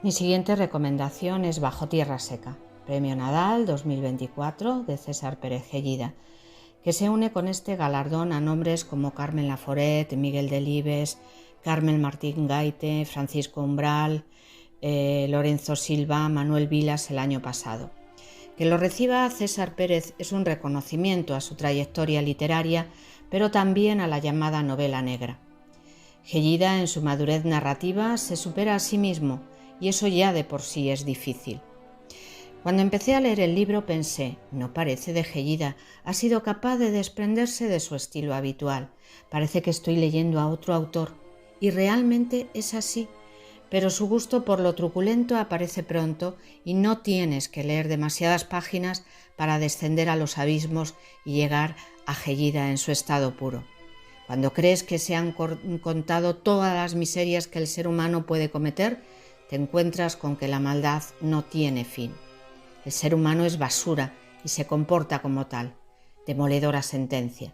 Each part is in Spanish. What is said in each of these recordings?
Mi siguiente recomendación es Bajo tierra seca, Premio Nadal 2024 de César Pérez Gellida, que se une con este galardón a nombres como Carmen Laforet, Miguel Delibes, Carmen Martín Gaite, Francisco Umbral, Lorenzo Silva, Manuel Vilas el año pasado. Que lo reciba César Pérez es un reconocimiento a su trayectoria literaria, pero también a la llamada novela negra. Gellida, en su madurez narrativa, se supera a sí mismo, y eso ya de por sí es difícil. Cuando empecé a leer el libro pensé, no parece de Gellida, ha sido capaz de desprenderse de su estilo habitual, parece que estoy leyendo a otro autor, y realmente es así, pero su gusto por lo truculento aparece pronto y no tienes que leer demasiadas páginas para descender a los abismos y llegar a Gellida en su estado puro. Cuando crees que se han contado todas las miserias que el ser humano puede cometer, te encuentras con que la maldad no tiene fin. El ser humano es basura y se comporta como tal. Demoledora sentencia.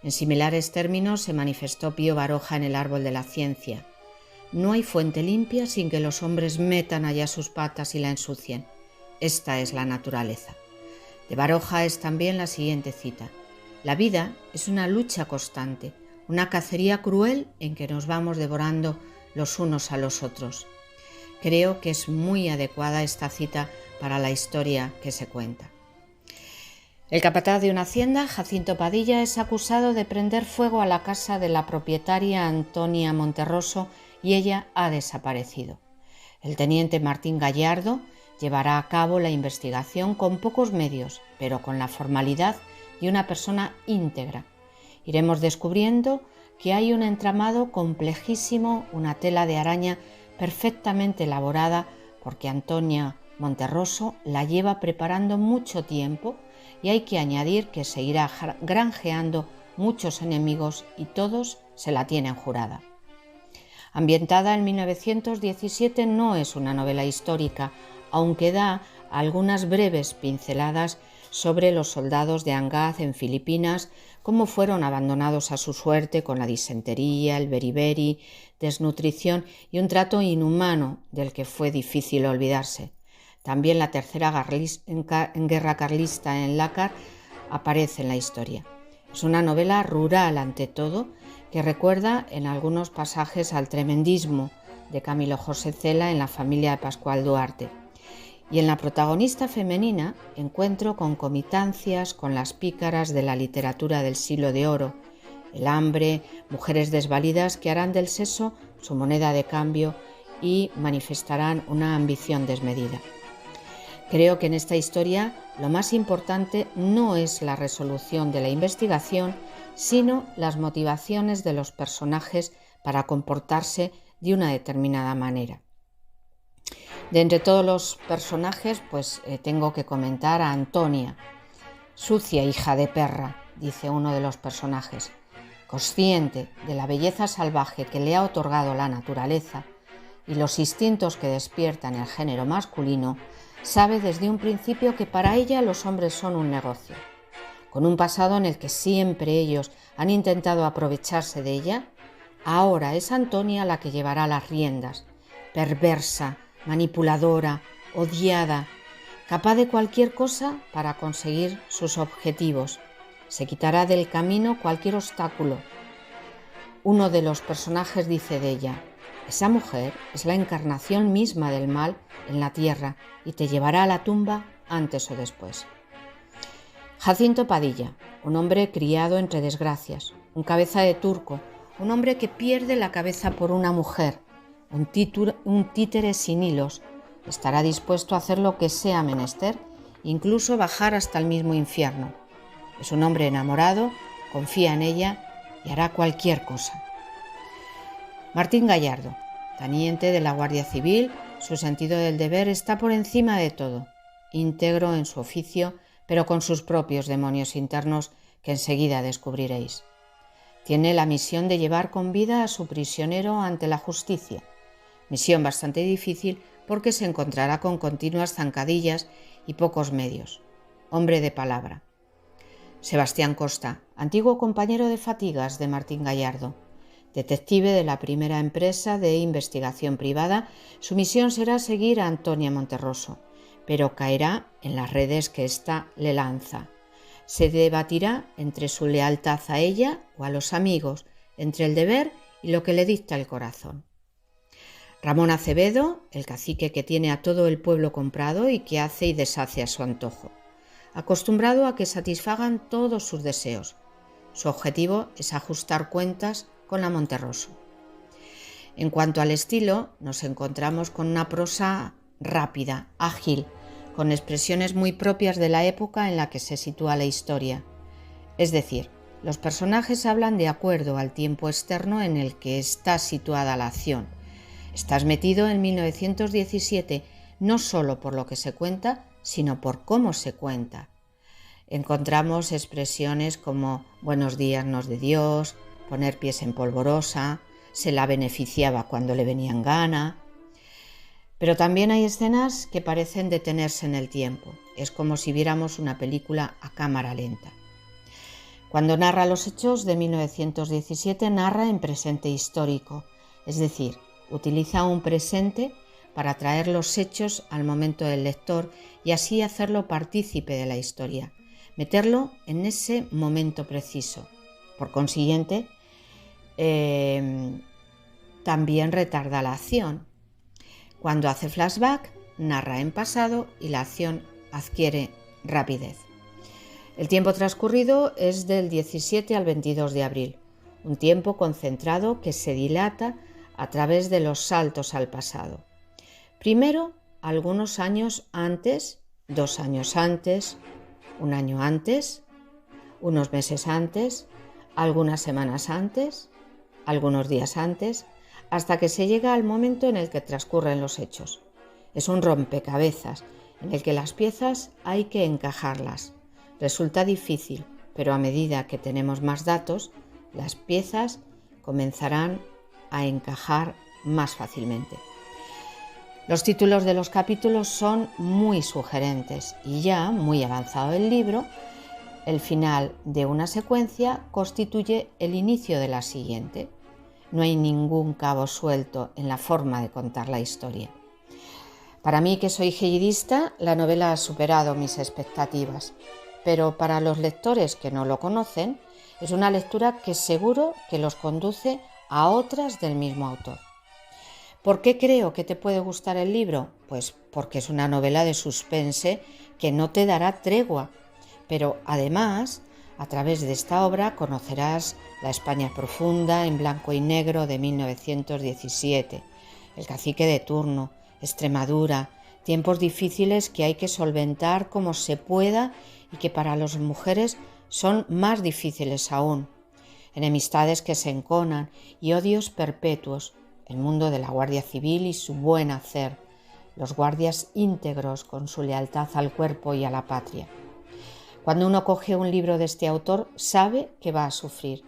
En similares términos se manifestó Pío Baroja en El árbol de la ciencia. No hay fuente limpia sin que los hombres metan allá sus patas y la ensucien. Esta es la naturaleza. De Baroja es también la siguiente cita. La vida es una lucha constante, una cacería cruel en que nos vamos devorando los unos a los otros. Creo que es muy adecuada esta cita para la historia que se cuenta. El capataz de una hacienda, Jacinto Padilla, es acusado de prender fuego a la casa de la propietaria Antonia Monterroso y ella ha desaparecido. El teniente Martín Gallardo llevará a cabo la investigación con pocos medios, pero con la formalidad de una persona íntegra. Iremos descubriendo que hay un entramado complejísimo, una tela de araña perfectamente elaborada, porque Antonia Monterroso la lleva preparando mucho tiempo y hay que añadir que se irá granjeando muchos enemigos y todos se la tienen jurada. Ambientada en 1917, no es una novela histórica, aunque da algunas breves pinceladas sobre los soldados de Angad en Filipinas, cómo fueron abandonados a su suerte con la disentería, el beriberi, desnutrición y un trato inhumano del que fue difícil olvidarse. También la tercera guerra carlista en Lácar aparece en la historia. Es una novela rural ante todo, que recuerda en algunos pasajes al tremendismo de Camilo José Cela en La familia de Pascual Duarte. Y en la protagonista femenina encuentro concomitancias con las pícaras de la literatura del siglo de oro, el hambre, mujeres desvalidas que harán del sexo su moneda de cambio y manifestarán una ambición desmedida. Creo que en esta historia lo más importante no es la resolución de la investigación, sino las motivaciones de los personajes para comportarse de una determinada manera. De entre todos los personajes, tengo que comentar a Antonia. Sucia hija de perra, dice uno de los personajes. Consciente de la belleza salvaje que le ha otorgado la naturaleza y los instintos que despiertan el género masculino, sabe desde un principio que para ella los hombres son un negocio. Con un pasado en el que siempre ellos han intentado aprovecharse de ella, ahora es Antonia la que llevará las riendas, perversa, manipuladora, odiada, capaz de cualquier cosa para conseguir sus objetivos. Se quitará del camino cualquier obstáculo. Uno de los personajes dice de ella: esa mujer es la encarnación misma del mal en la tierra y te llevará a la tumba antes o después. Jacinto Padilla, un hombre criado entre desgracias, un cabeza de turco, un hombre que pierde la cabeza por una mujer, un títere sin hilos, estará dispuesto a hacer lo que sea menester, incluso bajar hasta el mismo infierno. Es un hombre enamorado, confía en ella y hará cualquier cosa. Martín Gallardo, teniente de la Guardia Civil, su sentido del deber está por encima de todo, íntegro en su oficio, pero con sus propios demonios internos que enseguida descubriréis. Tiene la misión de llevar con vida a su prisionero ante la justicia, misión bastante difícil porque se encontrará con continuas zancadillas y pocos medios. Hombre de palabra. Sebastián Costa, antiguo compañero de fatigas de Martín Gallardo. Detective de la primera empresa de investigación privada, su misión será seguir a Antonia Monterroso, pero caerá en las redes que ésta le lanza. Se debatirá entre su lealtad a ella o a los amigos, entre el deber y lo que le dicta el corazón. Ramón Acevedo, el cacique que tiene a todo el pueblo comprado y que hace y deshace a su antojo, acostumbrado a que satisfagan todos sus deseos. Su objetivo es ajustar cuentas con la Monterroso. En cuanto al estilo, nos encontramos con una prosa rápida, ágil, con expresiones muy propias de la época en la que se sitúa la historia. Es decir, los personajes hablan de acuerdo al tiempo externo en el que está situada la acción. Estás metido en 1917 no solo por lo que se cuenta, sino por cómo se cuenta. Encontramos expresiones como buenos días nos de Dios, poner pies en polvorosa, se la beneficiaba cuando le venía en gana. Pero también hay escenas que parecen detenerse en el tiempo. Es como si viéramos una película a cámara lenta. Cuando narra los hechos de 1917, narra en presente histórico, es decir, utiliza un presente para traer los hechos al momento del lector y así hacerlo partícipe de la historia, meterlo en ese momento preciso. Por consiguiente, también retarda la acción. Cuando hace flashback, narra en pasado y la acción adquiere rapidez. El tiempo transcurrido es del 17 al 22 de abril, un tiempo concentrado que se dilata a través de los saltos al pasado. Primero, algunos años antes, 2 años antes, 1 año antes, unos meses antes, algunas semanas antes, algunos días antes, hasta que se llega al momento en el que transcurren los hechos. Es un rompecabezas en el que las piezas hay que encajarlas. Resulta difícil, pero a medida que tenemos más datos, las piezas comenzarán a encajar más fácilmente. Los títulos de los capítulos son muy sugerentes y ya, muy avanzado el libro, el final de una secuencia constituye el inicio de la siguiente. No hay ningún cabo suelto en la forma de contar la historia. Para mí, que soy hellidista, la novela ha superado mis expectativas, pero para los lectores que no lo conocen, es una lectura que seguro que los conduce a otras del mismo autor. ¿Por qué creo que te puede gustar el libro? Pues porque es una novela de suspense que no te dará tregua, pero además, a través de esta obra conocerás la España profunda en blanco y negro de 1917, el cacique de turno, Extremadura, tiempos difíciles que hay que solventar como se pueda y que para las mujeres son más difíciles aún, enemistades que se enconan y odios perpetuos, el mundo de la Guardia Civil y su buen hacer, los guardias íntegros con su lealtad al cuerpo y a la patria. Cuando uno coge un libro de este autor, sabe que va a sufrir,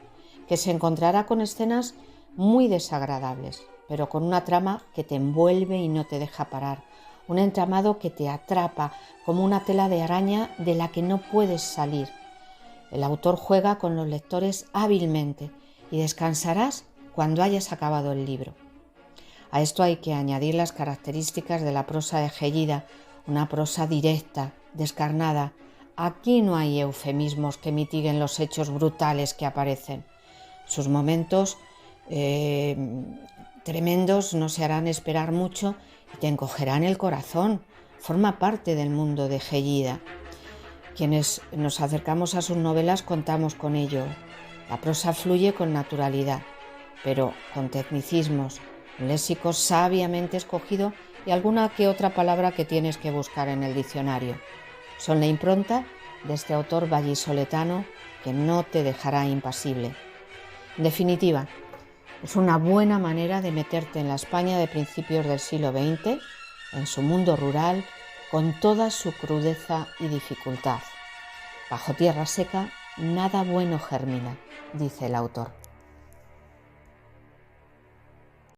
que se encontrará con escenas muy desagradables, pero con una trama que te envuelve y no te deja parar, un entramado que te atrapa como una tela de araña de la que no puedes salir. El autor juega con los lectores hábilmente y descansarás cuando hayas acabado el libro. A esto hay que añadir las características de la prosa de Gellida, una prosa directa, descarnada. Aquí no hay eufemismos que mitiguen los hechos brutales que aparecen. Sus momentos tremendos no se harán esperar mucho y te encogerán el corazón. Forma parte del mundo de Gellida. Quienes nos acercamos a sus novelas contamos con ello. La prosa fluye con naturalidad, pero con tecnicismos, un léxico sabiamente escogido y alguna que otra palabra que tienes que buscar en el diccionario. Son la impronta de este autor vallisoletano que no te dejará impasible. En definitiva, es una buena manera de meterte en la España de principios del siglo XX, en su mundo rural, con toda su crudeza y dificultad. Bajo tierra seca, nada bueno germina, dice el autor.